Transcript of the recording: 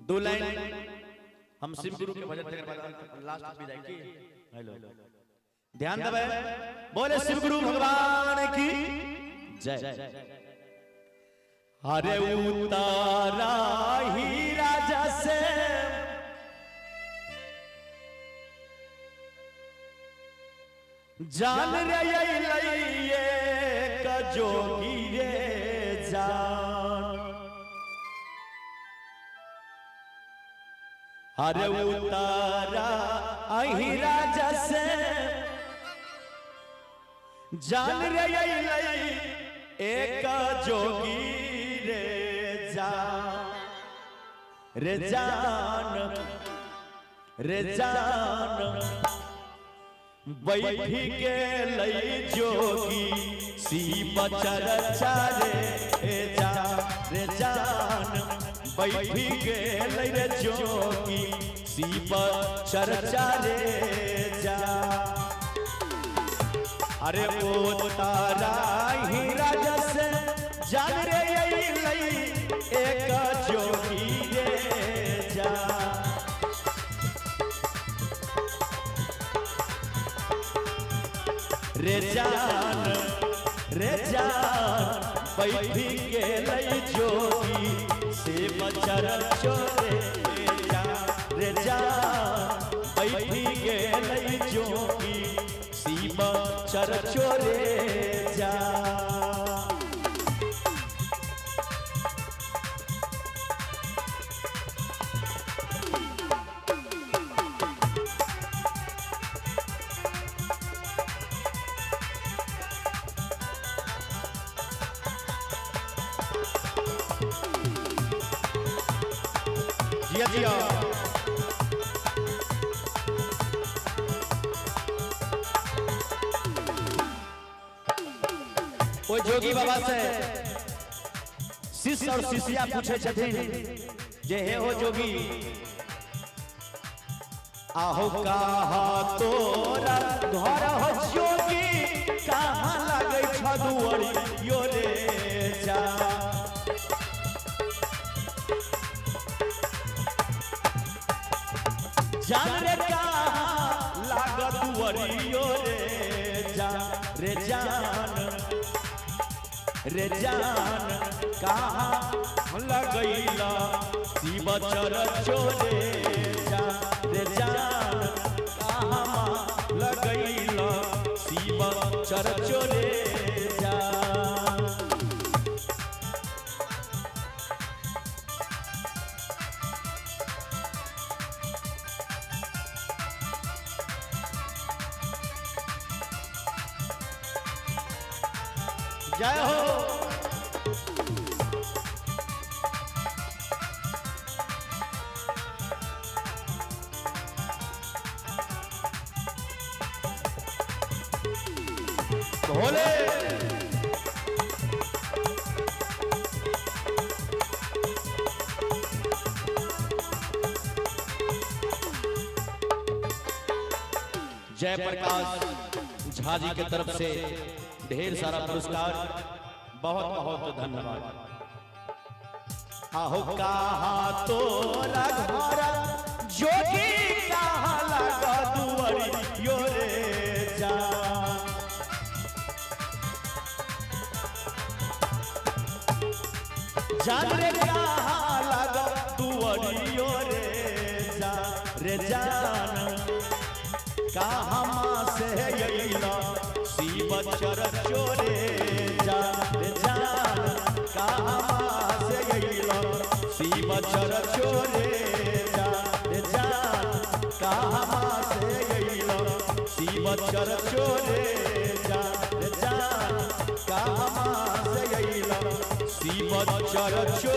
दो लाइन हम शिव गुरु के भजन के लास्ट में जाएंगे। हेलो ध्यान दबे, बोले शिव गुरु भगवान की जय। अरे उतारा ही राजा से जान रे ये जोगी रे जान। अरे उतारा अही राजा से जान रे एक जोगी रे जान। रे जान रे जान बैठी के लई जोगी शिव चर्चा रे जान। रे जान बैठी के लई रे जोगी शिव चर्चा रे जान। अरे वो तारा ही राजा से जान रे लई एक जोगी रे जान। रे जान बैठी के लई जोगी शिव चर्चा रे जान। रे जान बैठी के लई जोगी शिव चर्चा रे जान। जिया वो जोगी बाबा से शिष्य और शिष्या पूछे छथिन जे हे हो जोगी आहो कहा तोरा घर हो जोगी कहाँ लगे छदुअरी यो रे जा। जान रे कहाँ लागत दुअरियो रे जान। रे जान रे जान कहाँ लगैला शिव चर्चा रे जान। रे जान कहाँ लगैला शिव चर्चा रे जान। जय हो भोले। जय प्रकाश झा जी की तरफ से ढेर सारा पुरस्कार, बहुत बहुत धन्यवाद। आहो कहा तोरा घर जोगी कहाँ लगा दुअरी यो रे जान। जान रे कहाँ लगा दुअरी यो रे जान। रे जान कहाँ से अइला शिव चर्चा रे जान। रे जान कहाँ से अइला शिव चर्चा रे जान। रे जान कहाँ से अइला शिव चर्चा रे जान। रे जान कहाँ से अइला शिव चर्चा।